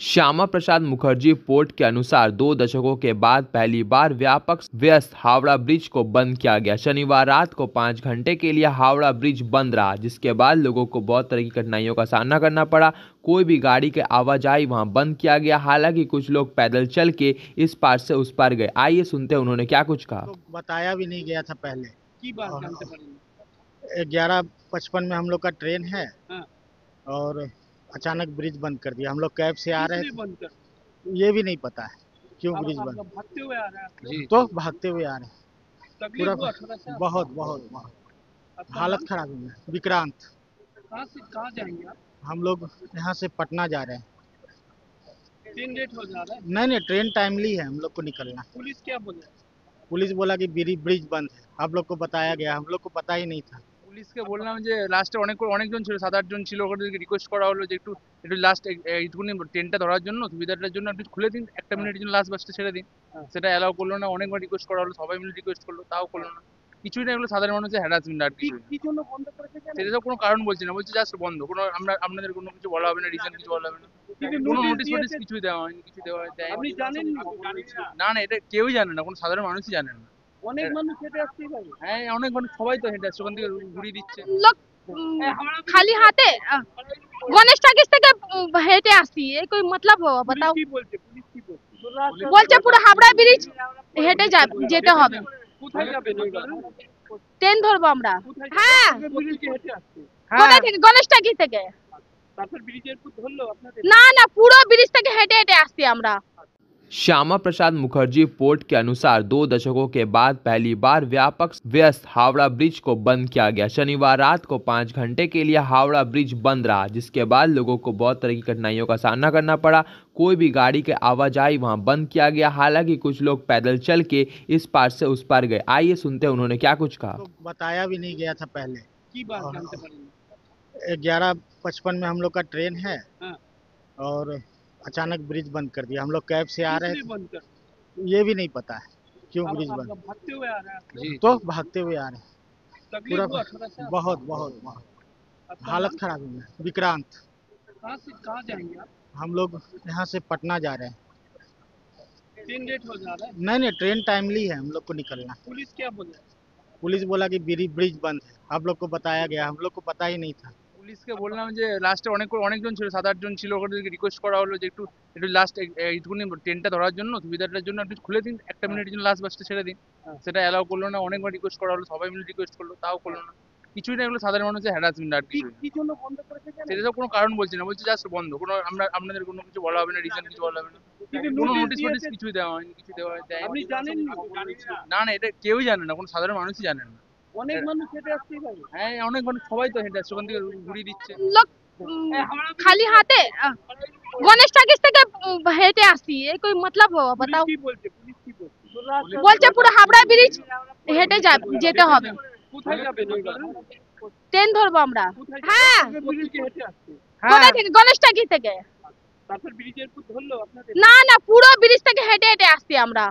Shyama Prasad Mukherjee port के अनुसार 2 दशकों के बाद पहली बार व्यापक व्यस्त हावड़ा ब्रिज को बंद किया गया। शनिवार रात को 5 घंटे के लिए हावड़ा ब्रिज बंद रहा, जिसके बाद लोगों को बहुत तरह की कठिनाइयों का सामना करना पड़ा। कोई भी गाड़ी के आवाजाही वहां बंद किया गया। हालांकि कुछ लोग पैदल चल के इस पार से उस पार गए। आइए सुनते हैं उन्होंने क्या कुछ कहा। तो बताया भी नहीं गया था पहले की बात और जानते पड़ेंगे। 11:55 में हम लोग का ट्रेन है हाँ। और अचानक ब्रिज बंद कर दिया। हम लोग कैब से आ रहे किसने बंद कर थे, ये भी नहीं पता है क्यों अब ब्रिज आप बंद। लोग भागते हुए आ रहे हैं आप लोग? तो भागते हुए आ रहे हैं। तकलीफ हुआ थोड़ा सा? बहुत बहुत बहुत आपका हालत नाम? खराब हुई है। विक्रांत। कहाँ से कहाँ जाएंगे आप? हम लोग यहाँ से पटना जा रहे हैं। ट्रेन लेट हो जा रहा है। नहीं, ट्रेन टाइमली है, हम लोग को निकलना। पुलिस क्या बोले? पुलिस बोला कि ब्रिज बंद है। आप लोग को बताया गया, हम लोग को पता ही नहीं था। পুলিশকে বললাম যে লাস্টে অনেকজন ছিল, 7-8 জন ছিল, ওদেরকে রিকোয়েস্ট করা হলো যে একটু একটু লাস্ট এইটুকুনি ট্রেনটা ধরার জন্য সুবিধাটার জন্য একটু খুলে দিন, একটা মিনিটের জন্য লাস্ট বাসটা ছেড়ে দিন। সেটা অ্যালাউ করলো না। অনেকবার রিকোয়েস্ট করা হলো, সবাই মিলে রিকোয়েস্ট করলো, তাও করলো না। কিছুই না, এগুলো সাধারণ মানুষের হ্যারাসমেন্ট আর কি কিছু কি জন্য বন্ধ করেছে জানেন? সেটা তো কোনো কারণ বলছি না, বলছি জাস্ট বন্ধ। কোনো আপনাদের কোনো কিছু বলা হবে না, রিজন কিছু বলা হবে না। কিন্তু কোনো নোটিশ নোটিস ফোটিস দিয়েছে। কিছুই দেওয়া হয়নি, কিছু দেওয়া আপনি দেয়নি। জানেন না? না না, এটা কেউই জানে না, কোনো সাধারণ মানুষই জানে না। অনেক মানুষ হেঁটে আসতেই পারে। হ্যাঁ, অনেক মানুষ, সবাই তো হেঁটে আসছে, ওখান থেকে ঘুরিয়ে দিচ্ছে। लोग खाली हाथे गणेश टाकिस থেকে হেঁটে আসি, এই কই मतलब हो बताओ? কি বলছে? পুলিশ কি বলছে? বলছে পুরো হাবড়া ব্রিজ হেঁটে যেতে হবে। কোথায় যাবেন এবার? ট্রেন ধরবো আমরা। কোথায় হ্যাঁ। যাবেন? ব্রিজ কি হেঁটে আসছে? কোথা থেকে? গণেশ টাকিস থেকে। তারপর ব্রিজের উপর ধরলো আপনাদের? না না, পুরো ব্রিজ থেকে হেঁটে হেঁটে আসছি আমরা। श्यामा प्रसाद मुखर्जी पोर्ट के अनुसार 2 दशकों के बाद पहली बार व्यापक व्यस्त हावड़ा ब्रिज को बंद किया गया। शनिवार रात को 5 घंटे के लिए हावड़ा ब्रिज बंद रहा, जिसके बाद लोगों को बहुत तरह की कठिनाइयों का सामना करना पड़ा। कोई भी गाड़ी के आवाजाही वहां बंद किया गया। हालांकि कुछ लोग पैदल चल के इस पार से उस पार गए। आइए सुनते हैं उन्होंने क्या कुछ कहा। तो बताया भी नहीं गया था पहले की बात जानते पड़ेंगे। 11:55 में हम लोग का ट्रेन है हाँ। और अचानक ब्रिज बंद कर दिया। हम लोग कैब से आ रहे किसने बंद कर? थे, ये भी नहीं पता है क्यों अब ब्रिज आप बंद। लोग भागते हुए आ रहे हैं आप लोग? तो भागते हुए आ रहे हैं। तकलीफ हुआ थोड़ा सा? बहुत बहुत बहुत आपका हालत नाम? खराब हुई है। विक्रांत। कहाँ से कहाँ जाएंगे आप? हम लोग यहाँ से पटना जा रहे हैं। ट्रेन लेट हो जा रहा है। नहीं, ट्रेन टाइमली है, हम लोग को निकलना। पुलिस क्या बोले? पुलिस बोला कि ब्रिज बंद है। आप लोग को बताया गया, हम लोग को पता ही नहीं था। পুলিশকে বললাম যে লাস্টে অনেকজন ছিল, 7-8 জন ছিল, ওদেরকে রিকোয়েস্ট করা হলো যে একটু একটু লাস্ট এইটুকুনি ট্রেনটা ধরার জন্য সুবিধাটার জন্য একটু খুলে দিন, একটা মিনিটের জন্য লাস্ট বাসটা ছেড়ে দিন। সেটা অ্যালাউ করলো না। অনেকবার রিকোয়েস্ট করা হলো, সবাই মিলে রিকোয়েস্ট করলো, তাও করলো না। কিছুই না, এগুলো সাধারণ মানুষের হ্যারাসমেন্ট আর কি কিছু কি জন্য বন্ধ করেছে জানেন? সেটা তো কোনো কারণ বলছি না, বলছি জাস্ট বন্ধ। কোনো আপনাদের কোনো কিছু বলা হবে না, রিজন কিছু বলা হবে না। কিন্তু কোনো নোটিশ নোটিস ফোটিস দিয়েছে। কিছুই দেওয়া হয়নি, কিছু দেওয়া আপনি দেয়নি। জানেন না? না না, এটা কেউই জানে না, কোনো সাধারণ মানুষই জানে না। অনেক মানুষ হেঁটে আসতেই পারে। হ্যাঁ, অনেক মানুষ, সবাই তো হেঁটে আসছে, ওখান থেকে ঘুরিয়ে দিচ্ছে। লোক খালি হাতে গণেশ টাকিস থেকে হেঁটে আসি, এই কই मतलब हो बताओ? পুলিশ কি বলছে? পুলিশ কি বলছে? বলছে পুরো হাবড়া ব্রিজ হেঁটে যেতে হবে। কোথায় যাবেন এবার? ট্রেন ধরবো আমরা। কোথায় হ্যাঁ। যাবেন? ব্রিজ কি হেঁটে আসছে? কোথা থেকে? গণেশ টাকিস থেকে। তারপর ব্রিজের উপর ধরলো আপনাদের? না না, পুরো ব্রিজ থেকে হেঁটে হেঁটে আসছি আমরা।